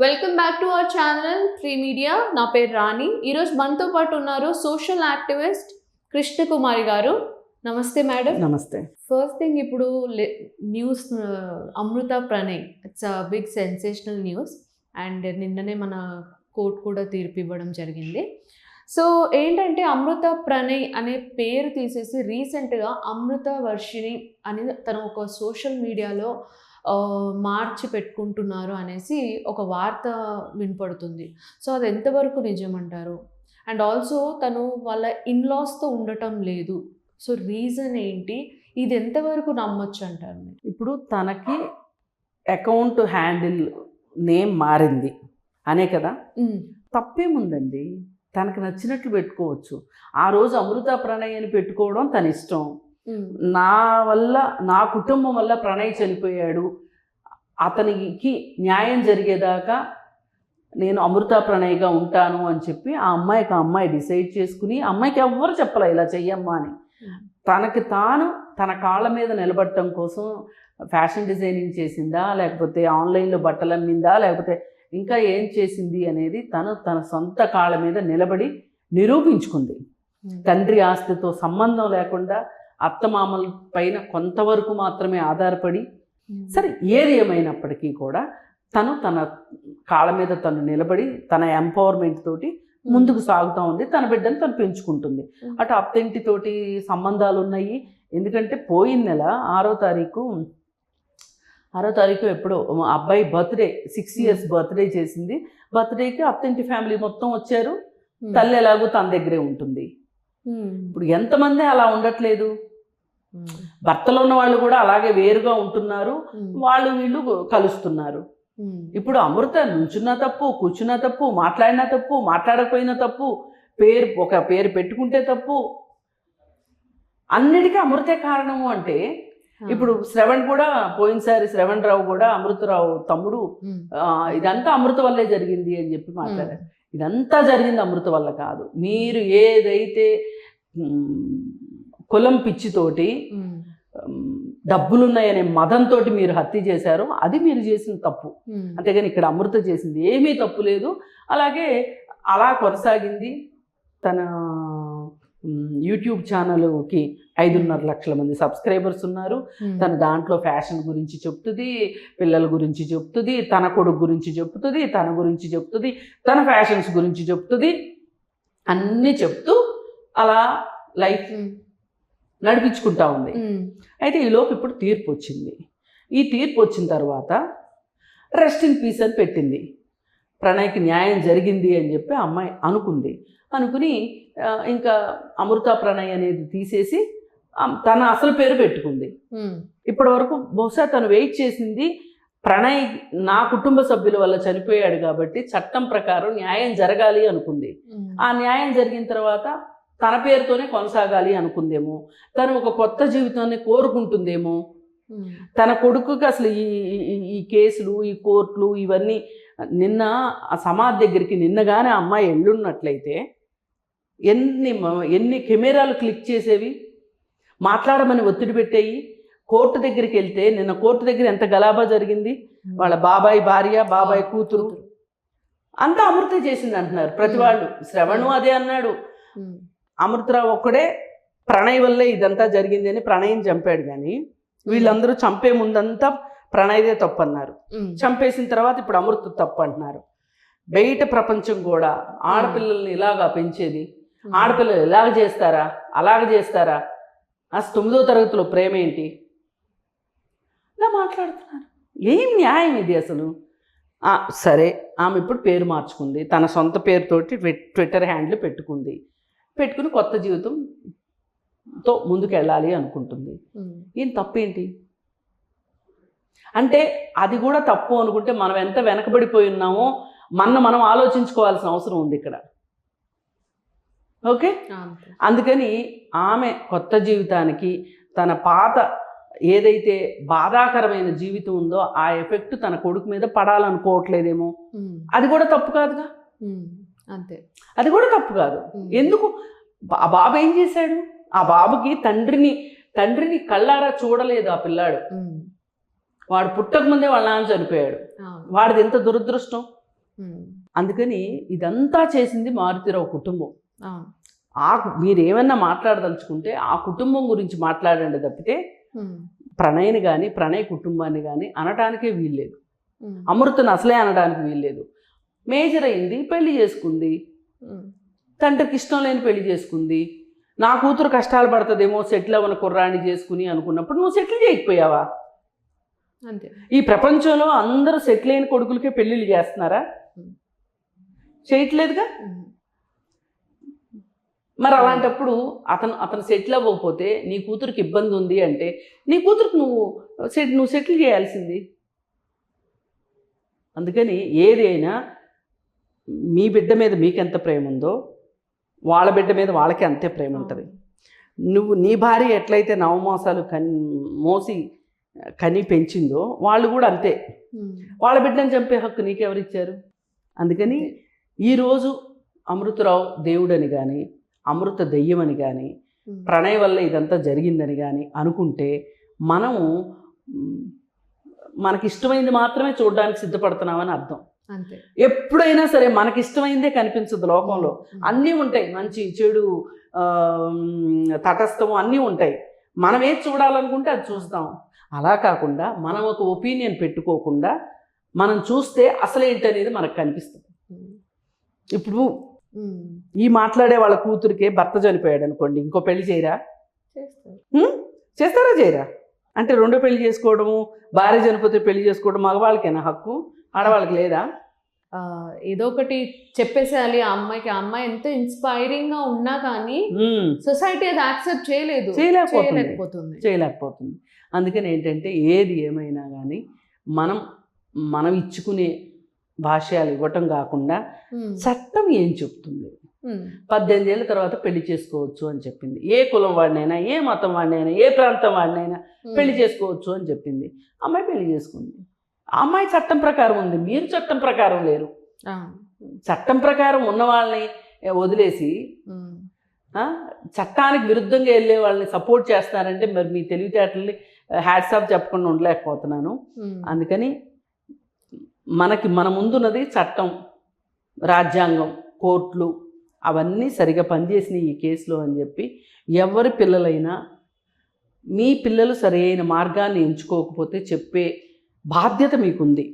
Welcome back to our channel 3 media. నా పేరు రాణి. ఈరోజు మనతో పాటు ఉన్నారు సోషల్ యాక్టివిస్ట్ కృష్ణకుమారి గారు. నమస్తే మేడం. నమస్తే. ఫస్ట్ థింగ్, ఇప్పుడు news Amrutha Pranay, it's a big sensational news. And నిన్ననే మన కోర్టు కూడా తీర్పు ఇవ్వడం జరిగింది. సో ఏంటంటే అమృత ప్రణయ్ అనే పేరు తీసేసి రీసెంట్గా అమృత వర్షిణి అని తను ఒక సోషల్ మీడియాలో మార్చి పెట్టుకుంటున్నారు అనేసి ఒక వార్త వినపడుతుంది. సో అది ఎంతవరకు నిజమంటారు? అండ్ ఆల్సో తను వాళ్ళ ఇన్లాస్తో ఉండటం లేదు. సో రీజన్ ఏంటి? ఇది ఎంతవరకు నమ్మొచ్చు అంటారు? ఇప్పుడు తనకి అకౌంట్ హ్యాండిల్ నేమ్ మారింది అనే కదా, తప్పేముందండి? తనకు నచ్చినట్లు పెట్టుకోవచ్చు. ఆ రోజు అమృత ప్రణయ్ అని పెట్టుకోవడం తన ఇష్టం. నా వల్ల, నా కుటుంబం వల్ల ప్రణయ్ చనిపోయాడు, అతనికి న్యాయం జరిగేదాకా నేను అమృత ప్రణయ్గా ఉంటాను అని చెప్పి ఆ అమ్మాయి డిసైడ్ చేసుకుని, అమ్మాయికి ఎవ్వరు చెప్పలే ఇలా చెయ్యమ్మా అని. తనకి తాను తన కాళ్ళ మీద నిలబడటం కోసం ఫ్యాషన్ డిజైనింగ్ చేసిందా, లేకపోతే ఆన్లైన్లో బట్టలు అమ్మిందా, లేకపోతే ఇంకా ఏం చేసింది అనేది తన సొంత కాళ్ళ మీద నిలబడి నిరూపించుకుంది. తండ్రి ఆస్తితో సంబంధం లేకుండా అత్తమామల పైన కొంతవరకు మాత్రమే ఆధారపడి, సరే ఏది ఏమైనప్పటికీ కూడా తన కాళ్ళ మీద తను నిలబడి తన ఎంపవర్మెంట్ తోటి ముందుకు సాగుతూ ఉంది. తన బిడ్డను తను పెంచుకుంటుంది. అటు అత్తింటితోటి సంబంధాలు ఉన్నాయి. ఎందుకంటే పోయిన నెల 6వ తారీఖు ఎప్పుడో అబ్బాయి బర్త్డే, 6 years బర్త్డే చేసింది. బర్త్డేకి అత్తింటి ఫ్యామిలీ మొత్తం వచ్చారు. తల్లి ఎలాగో తన దగ్గరే ఉంటుంది. ఇప్పుడు ఎంతమంది అలా ఉండట్లేదు? భర్తలో ఉన్న వాళ్ళు కూడా అలాగే వేరుగా ఉంటున్నారు, వాళ్ళు వీళ్ళు కలుస్తున్నారు. ఇప్పుడు అమృత నుంచున్నా తప్పు, కూర్చున్నా తప్పు, మాట్లాడినా తప్పు, మాట్లాడకపోయినా తప్పు, ఒక పేరు పెట్టుకుంటే తప్పు. అన్నిటికీ అమృతే కారణము అంటే, ఇప్పుడు శ్రవణ్ కూడా, పోయినసారి శ్రవణ్ రావు కూడా అమృతరావు తమ్ముడు, ఇదంతా అమృత వల్లే జరిగింది అని చెప్పి మాట్లాడారు. ఇదంతా జరిగింది అమృత వల్ల కాదు. మీరు ఏదైతే కులం పిచ్చితోటి, డబ్బులున్నాయనే మదంతో మీరు హత్య చేశారో అది మీరు చేసిన తప్పు. అంతేగాని ఇక్కడ అమృత చేసింది ఏమీ తప్పు లేదు. అలాగే అలా కొనసాగింది. తన యూట్యూబ్ ఛానల్కి 5.5 లక్షల మంది సబ్స్క్రైబర్స్ ఉన్నారు. తన దాంట్లో ఫ్యాషన్ గురించి చెప్తుంది, పిల్లల గురించి చెప్తుంది, తన కొడుకు గురించి చెప్తుంది, తన గురించి చెప్తుంది, తన ఫ్యాషన్స్ గురించి చెప్తుంది. అన్నీ చెప్తూ అలా లైఫ్ నడిపించుకుంటా ఉంది. అయితే ఈలోపు ఇప్పుడు తీర్పు వచ్చింది. ఈ తీర్పు వచ్చిన తర్వాత రెస్ట్ ఇన్ పీస్ అని పెట్టింది. ప్రణయ్కి న్యాయం జరిగింది అని చెప్పి అమ్మాయి అనుకుని ఇంకా అమృత ప్రణయ్ అనేది తీసేసి తన అసలు పేరు పెట్టుకుంది. ఇప్పటి వరకు బహుశా తను వెయిట్ చేసింది, ప్రణయ్ నా కుటుంబ సభ్యుల వల్ల చనిపోయాడు కాబట్టి చట్టం ప్రకారం న్యాయం జరగాలి అనుకుంది. ఆ న్యాయం జరిగిన తర్వాత తన పేరుతోనే కొనసాగాలి అనుకుందేమో, తను ఒక కొత్త జీవితాన్ని కోరుకుంటుందేమో. తన కొడుకుకి అసలు ఈ కేసులు, ఈ కోర్టులు ఇవన్నీ, నిన్న ఆ సమాధి దగ్గరికి నిన్నగానే అమ్మాయి వెళ్ళున్నట్లయితే ఎన్ని కెమెరాలు క్లిక్ చేసేవి, మాట్లాడమని ఒత్తిడి పెట్టేవి. కోర్టు దగ్గరికి వెళ్తే నిన్న కోర్టు దగ్గర ఎంత గలాబా జరిగింది. వాళ్ళ బాబాయ్ భార్య, బాబాయ్ కూతురు అంతా అమృత చేసింది అంటున్నారు ప్రతి వాళ్ళు. శ్రవణు అదే అన్నాడు. అమృతరావు ఒక్కడే ప్రణయ్ వల్లే ఇదంతా జరిగింది అని ప్రణయ్ని చంపాడు. కానీ వీళ్ళందరూ చంపే ముందంతా ప్రణయ్దే తప్పు అన్నారు. చంపేసిన తర్వాత ఇప్పుడు అమృత తప్పు అంటున్నారు. బయట ప్రపంచం కూడా ఆడపిల్లల్ని ఇలాగా పెంచేది, ఆడపిల్లలు ఇలాగ చేస్తారా, అలాగ చేస్తారా, అసలు 9వ తరగతిలో ప్రేమ ఏంటి, ఇలా మాట్లాడుతున్నారు. ఏం న్యాయం ఇది అసలు? సరే, ఆమె ఇప్పుడు పేరు మార్చుకుంది, తన సొంత పేరుతోటి ట్విట్టర్ హ్యాండిల్ పెట్టుకుని కొత్త జీవితంతో ముందుకు వెళ్ళాలి అనుకుంటుంది. ఏం తప్పేంటి? అంటే అది కూడా తప్పు అనుకుంటే మనం ఎంత వెనకబడిపోయి ఉన్నామో మనం ఆలోచించుకోవాల్సిన అవసరం ఉంది ఇక్కడ. ఓకే, అందుకని ఆమె కొత్త జీవితానికి, తన పాత ఏదైతే బాధాకరమైన జీవితం ఉందో ఆ ఎఫెక్ట్ తన కొడుకు మీద పడాలనుకోవట్లేదేమో. అది కూడా తప్పు కాదుగా. అంతే, అది కూడా తప్పు కాదు. ఎందుకు? ఆ బాబు ఏం చేశాడు? ఆ బాబుకి తండ్రిని కళ్ళారా చూడలేదు ఆ పిల్లాడు. వాడు పుట్టక ముందే వాళ్ళ నాన్న చనిపోయాడు. వాడిది ఎంత దురదృష్టం. అందుకని ఇదంతా చేసింది మారుతిరావు కుటుంబం. అవును. మీరు ఏమన్నా మాట్లాడదలుచుకుంటే ఆ కుటుంబం గురించి మాట్లాడండి తప్పితే ప్రణయ్ని కానీ ప్రణయ్ కుటుంబాన్ని కానీ అనడానికే వీల్లేదు. అమృతను అసలే అనడానికి వీల్లేదు. మేజర్ అయింది, పెళ్లి చేసుకుంది, తండ్రికి ఇష్టం లేని పెళ్లి చేసుకుంది. నా కూతురు కష్టాలు పడుతుందేమో సెటిల్ అవ్వని కుర్రాన్ని చేసుకుని అనుకున్నప్పుడు నువ్వు సెటిల్ చేయకపోయావా? అంతే. ఈ ప్రపంచంలో అందరూ సెటిల్ అయిన కొడుకులకే పెళ్ళిళ్ళు చేస్తున్నారా? చేయట్లేదుగా. మరి అలాంటప్పుడు అతను సెటిల్ అవ్వకపోతే నీ కూతురికి ఇబ్బంది ఉంది అంటే నీ కూతురికి నువ్వు సెటిల్ చేయాల్సింది. అందుకని ఏది అయినా మీ బిడ్డ మీద మీకెంత ప్రేమ ఉందో వాళ్ళ బిడ్డ మీద వాళ్ళకి అంతే ప్రేమ ఉంటుంది. నీ భార్య ఎట్లయితే నవమాసాలు మోసి కని పెంచిందో వాళ్ళు కూడా అంతే. వాళ్ళ బిడ్డను చంపే హక్కు నీకెవరిచ్చారు? అందుకని ఈరోజు అమృతరావు దేవుడని కానీ అమృత దెయ్యమని కానీ ప్రణయ్ వల్ల ఇదంతా జరిగిందని కానీ అనుకుంటే మనకి ఇష్టమైంది మాత్రమే చూడడానికి సిద్ధపడుతున్నామని అర్థం. అంతే. ఎప్పుడైనా సరే మనకి ఇష్టమైందే కనిపించదు లోకంలో. అన్నీ ఉంటాయి, మంచి చెడు తటస్థము అన్నీ ఉంటాయి. మనం ఏది చూడాలనుకుంటే అది చూస్తాం. అలా కాకుండా మనం ఒక ఒపీనియన్ పెట్టుకోకుండా మనం చూస్తే అసలు ఏంటనేది మనకు కనిపిస్తుంది. ఇప్పుడు ఈ మాట్లాడే వాళ్ళ కూతురికే భర్త చనిపోయాడు అనుకోండి, ఇంకో పెళ్లి చేయరా? చేస్తారా? చేయరా? అంటే రెండో పెళ్లి చేసుకోవడము, భార్య చనిపోతే పెళ్లి చేసుకోవడం మగవాళ్ళకేనా హక్కు? ఆడవాళ్ళకి లేదా? ఏదో ఒకటి చెప్పేసేయాలి ఆ అమ్మాయికి. ఆ అమ్మాయి ఎంత ఇన్స్పైరింగ్ గా ఉన్నా కానీ సొసైటీ అది యాక్సెప్ట్ చేయలేకపోతుంది. అందుకని ఏంటంటే ఏది ఏమైనా కానీ మనం ఇచ్చుకునే భాష్యాలు ఇవ్వటం కాకుండా చట్టం ఏం చెప్తుంది? 18 ఏళ్ళ తర్వాత పెళ్లి చేసుకోవచ్చు అని చెప్పింది. ఏ కులం వాడినైనా, ఏ మతం వాడినైనా, ఏ ప్రాంతం వాడినైనా పెళ్లి చేసుకోవచ్చు అని చెప్పింది. అమ్మాయి పెళ్లి చేసుకుంది. ఆ అమ్మాయి చట్టం ప్రకారం ఉంది, మీరు చట్టం ప్రకారం లేరు. చట్టం ప్రకారం ఉన్న వాళ్ళని వదిలేసి చట్టానికి విరుద్ధంగా వెళ్ళే వాళ్ళని సపోర్ట్ చేస్తారంటే మరి మీ తెలివితేటల్ని హ్యాట్స్ ఆఫ్ చెప్పకుండా ఉండలేకపోతున్నాను. అందుకని మన ముందున్నది చట్టం, రాజ్యాంగం, కోర్టులు అవన్నీ సరిగా పనిచేసినాయి ఈ కేసులో అని చెప్పి ఎవరి పిల్లలైనా మీ పిల్లలు సరైన మార్గాన్ని ఎంచుకోకపోతే చెప్పే బాధ్యత మీకుంది.